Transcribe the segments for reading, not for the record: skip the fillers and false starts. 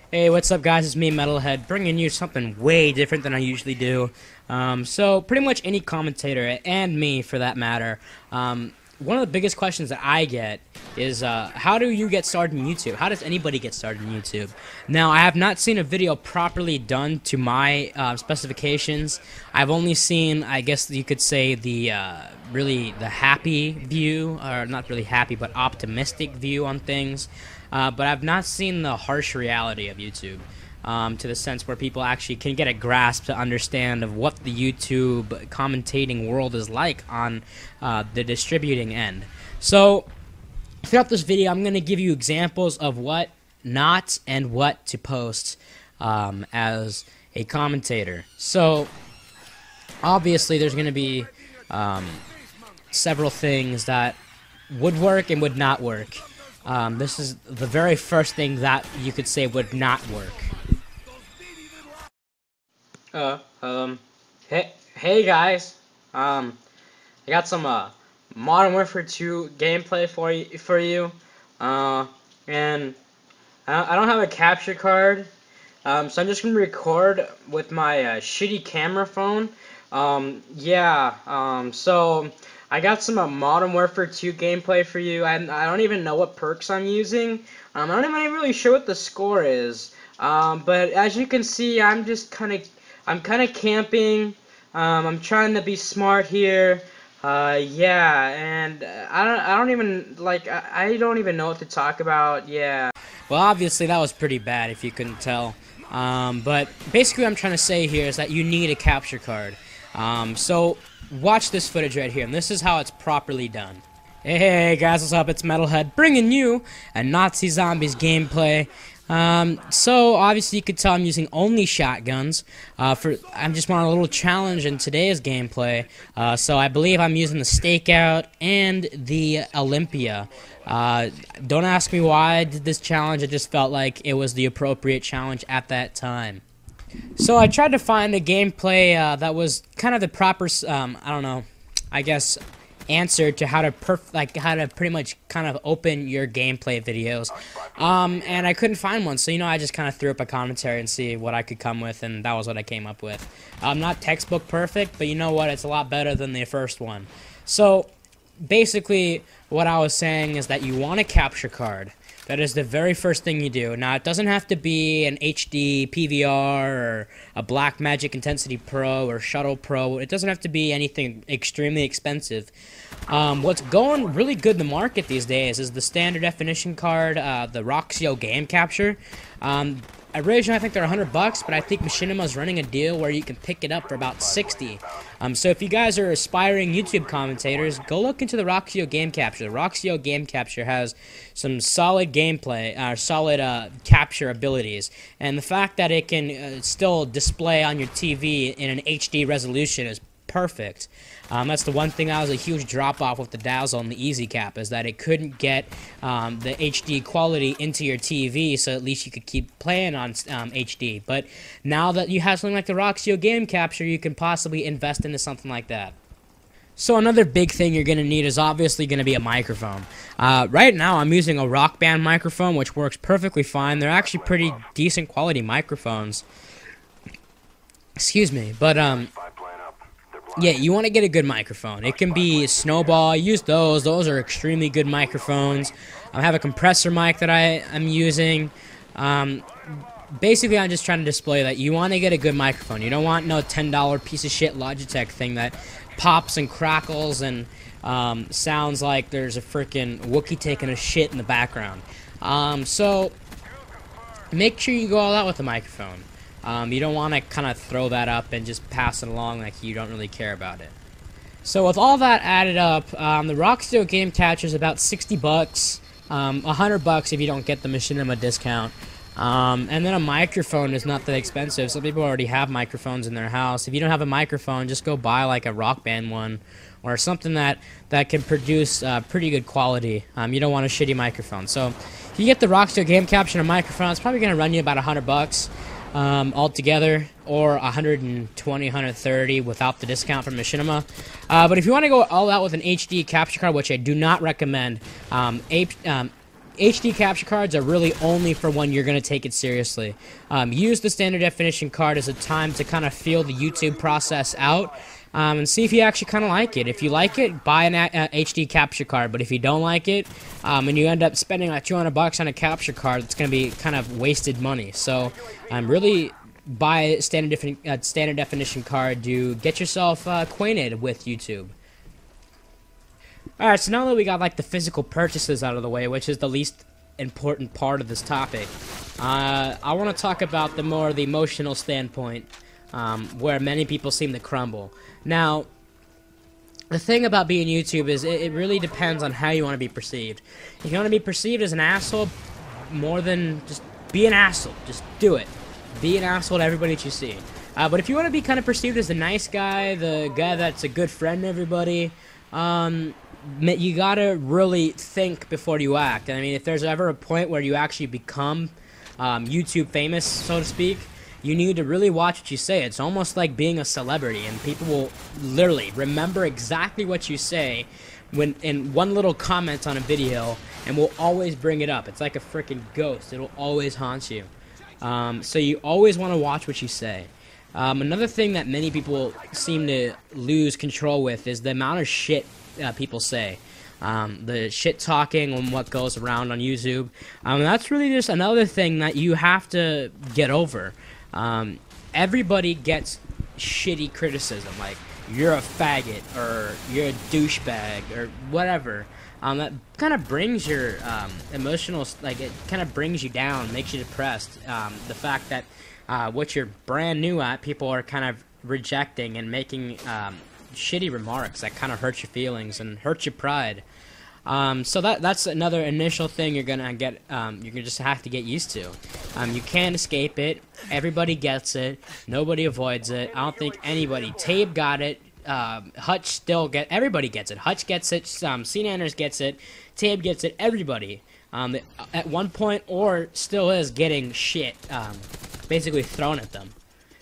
Hey, what's up, guys? It's me, Metalhead, bringing you something way different than I usually do. So pretty much any commentator, and me for that matter, one of the biggest questions that I get is, how do you get started in YouTube? How does anybody get started in YouTube? Now, I have not seen a video properly done to my specifications. I've only seen, I guess you could say, the really the happy view, or not really happy, but optimistic view on things. But I've not seen the harsh reality of YouTube, to the sense where people actually can get a grasp to understand of what the YouTube commentating world is like on the distributing end. So throughout this video, I'm going to give you examples of what not and what to post as a commentator. So obviously there's going to be several things that would work and would not work. This is the very first thing that you could say would not work. Hey guys, I got some Modern Warfare 2 gameplay for you, and I don't have a capture card, so I'm just gonna record with my shitty camera phone. So I got some Modern Warfare 2 gameplay for you. I don't even know what perks I'm using. I'm not even really sure what the score is. But as you can see, I'm kind of camping. I'm trying to be smart here. And I don't even know what to talk about. Yeah. Well, obviously that was pretty bad if you couldn't tell. But basically what I'm trying to say here is that you need a capture card. So watch this footage right here, and this is how it's properly done. Hey guys, what's up? It's Metalhead bringing you a Nazi Zombies gameplay. So obviously you could tell I'm using only shotguns. I just want a little challenge in today's gameplay. So I believe I'm using the Stakeout and the Olympia. Don't ask me why I did this challenge. I just felt like it was the appropriate challenge at that time. So I tried to find a gameplay that was kind of the proper, I don't know, I guess, answer to how to pretty much kind of open your gameplay videos. And I couldn't find one, so I just kind of threw up a commentary and see what I could come with, and that was what I came up with. Not textbook perfect, but you know what? It's a lot better than the first one. So basically, what I was saying is that you want a capture card. That is the very first thing you do. Now, it doesn't have to be an HD PVR or a Blackmagic Intensity Pro or Shuttle Pro. It doesn't have to be anything extremely expensive. What's going really good in the market these days is the standard definition card, the Roxio Game Capture. Originally, I think they're $100, but I think Machinima's running a deal where you can pick it up for about $60. So if you guys are aspiring YouTube commentators, go look into the Roxio Game Capture. The Roxio Game Capture has some solid gameplay, solid capture abilities, and the fact that it can still display on your TV in an HD resolution is perfect. That's the one thing that was a huge drop-off with the Dazzle and the Easy Cap, is that it couldn't get the HD quality into your TV, so at least you could keep playing on HD. But now that you have something like the Roxio Game Capture, you can possibly invest into something like that. So another big thing you're going to need is obviously going to be a microphone. Right now I'm using a Rock Band microphone, which works perfectly fine. They're actually pretty decent quality microphones. Excuse me, but yeah, you want to get a good microphone. It can be Snowball. Use those. Those are extremely good microphones. I have a compressor mic that I'm using. Basically, I'm just trying to display that you want to get a good microphone. You don't want no $10 piece of shit Logitech thing that pops and crackles and sounds like there's a freaking Wookiee taking a shit in the background. So make sure you go all out with the microphone. You don't want to kind of throw that up and just pass it along like you don't really care about it. So with all that added up, the Roxio Game Capture is about $60, $100 if you don't get the Machinima discount. And then a microphone is not that expensive. Some people already have microphones in their house. If you don't have a microphone, just go buy like a Rock Band one or something that can produce pretty good quality. You don't want a shitty microphone. So if you get the Roxio Game Capture and a microphone, it's probably going to run you about $100. Altogether, or $120, $130 without the discount from Machinima. But if you want to go all out with an HD capture card, which I do not recommend, HD capture cards are really only for when you're going to take it seriously. Use the standard definition card as a time to kind of feel the YouTube process out, and see if you actually kind of like it. If you like it, buy an HD capture card. But if you don't like it, and you end up spending like $200 on a capture card, it's going to be kind of wasted money. So really buy a standard definition card to get yourself acquainted with YouTube. Alright, so now that we got like the physical purchases out of the way, which is the least important part of this topic, I want to talk about the emotional standpoint, where many people seem to crumble. Now, the thing about being YouTube is it really depends on how you want to be perceived. If you want to be perceived as an asshole, more than just be an asshole, just do it. Be an asshole to everybody that you see. But if you want to be kind of perceived as the nice guy, the guy that's a good friend to everybody, you gotta really think before you act. I mean, if there's ever a point where you actually become YouTube famous, so to speak, you need to really watch what you say. It's almost like being a celebrity, and people will literally remember exactly what you say when in one little comment on a video, and will always bring it up. It's like a freaking ghost. It'll always haunt you. So you always want to watch what you say. Another thing that many people seem to lose control with is the amount of shit people say. The shit talking and what goes around on YouTube. That's really just another thing that you have to get over. Everybody gets shitty criticism, like you're a faggot or you're a douchebag or whatever. That kind of brings your emotional, like it kind of brings you down, makes you depressed. The fact that what you're brand new at, people are kind of rejecting and making shitty remarks that kind of hurt your feelings and hurt your pride. So that's another initial thing you're gonna get. You're gonna just have to get used to. You can't escape it. Everybody gets it. Nobody avoids it. I don't think anybody. Tabe got it. Hutch still everybody gets it. Hutch gets it. C-Nanners gets it. Tabe gets it. Everybody. At one point or still is getting shit basically thrown at them.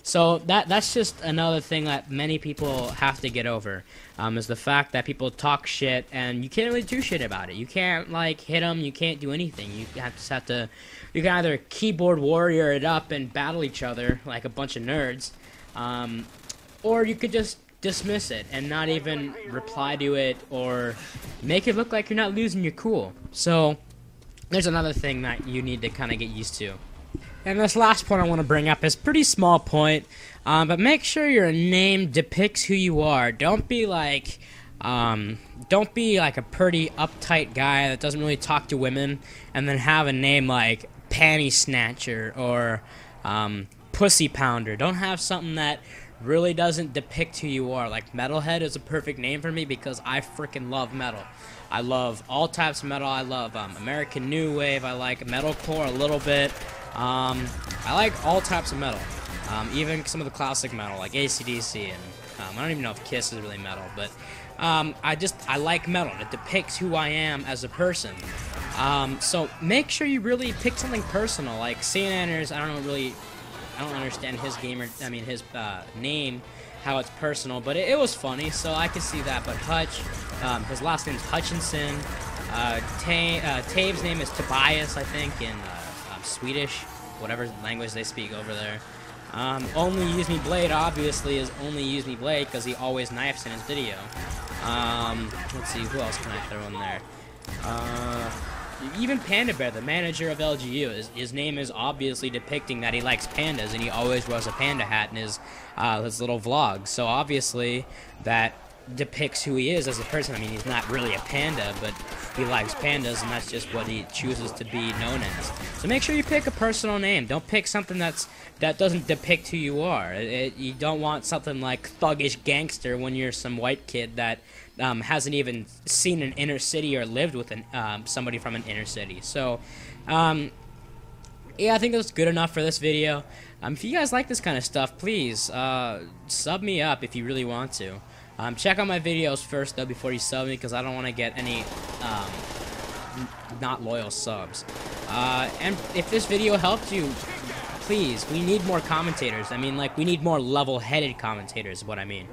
So that's just another thing that many people have to get over, is the fact that people talk shit and you can't really do shit about it. You can't like hit them. You can't do anything. You just have to. You can either keyboard warrior it up and battle each other like a bunch of nerds, or you could just dismiss it and not even reply to it or make it look like you're not losing your cool. So there's another thing that you need to kind of get used to. And this last point I want to bring up is a pretty small point, but make sure your name depicts who you are. Don't be like a pretty uptight guy that doesn't really talk to women, and then have a name like Panty Snatcher or Pussy Pounder. Don't have something that really doesn't depict who you are. Like Metalhead is a perfect name for me because I freaking love metal. I love all types of metal. I love American New Wave. I like metalcore a little bit. I like all types of metal, even some of the classic metal like AC/DC, and I don't even know if Kiss is really metal, but I like metal. It depicts who I am as a person. So make sure you really pick something personal. Like C-Nanners, I don't understand his his name, how it's personal, but it was funny, so I could see that. But Hutch, his last name is Hutchinson. Tave's name is Tobias, I think, in Swedish, whatever language they speak over there. Only Use Me Blade, obviously, is Only Use Me Blade because he always knifes in his video. Let's see, who else can I throw in there? Even Panda Bear, the manager of LGU, his name is obviously depicting that he likes pandas, and he always wears a panda hat in his little vlog. So obviously that depicts who he is as a person. I mean, he's not really a panda, but he likes pandas, and that's just what he chooses to be known as. So make sure you pick a personal name. Don't pick something that doesn't depict who you are. You don't want something like Thuggish Gangster when you're some white kid that hasn't even seen an inner city or lived with somebody from an inner city. So, yeah, I think that's good enough for this video. If you guys like this kind of stuff, please sub me up if you really want to. Check out my videos first, though, before you sub me, because I don't want to get any not loyal subs. And if this video helped you, please, we need more commentators. I mean, like, we need more level-headed commentators, is what I mean.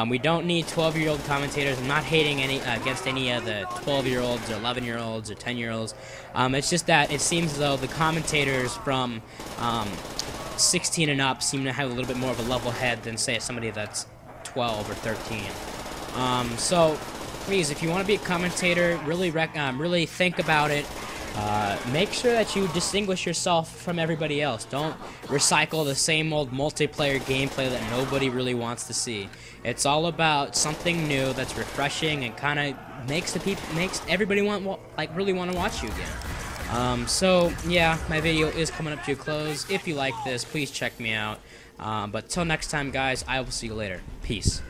We don't need 12-year-old commentators. I'm not hating against any of the 12-year-olds or 11-year-olds or 10-year-olds. It's just that it seems as though the commentators from 16 and up seem to have a little bit more of a level head than, say, somebody that's 12 or 13. So, please, if you want to be a commentator, really think about it. Make sure that you distinguish yourself from everybody else. Don't recycle the same old multiplayer gameplay that nobody really wants to see. It's all about something new that's refreshing and kind of makes everybody really want to watch you again. So yeah, my video is coming up to a close. If you like this, please check me out. But till next time, guys, I will see you later. Peace.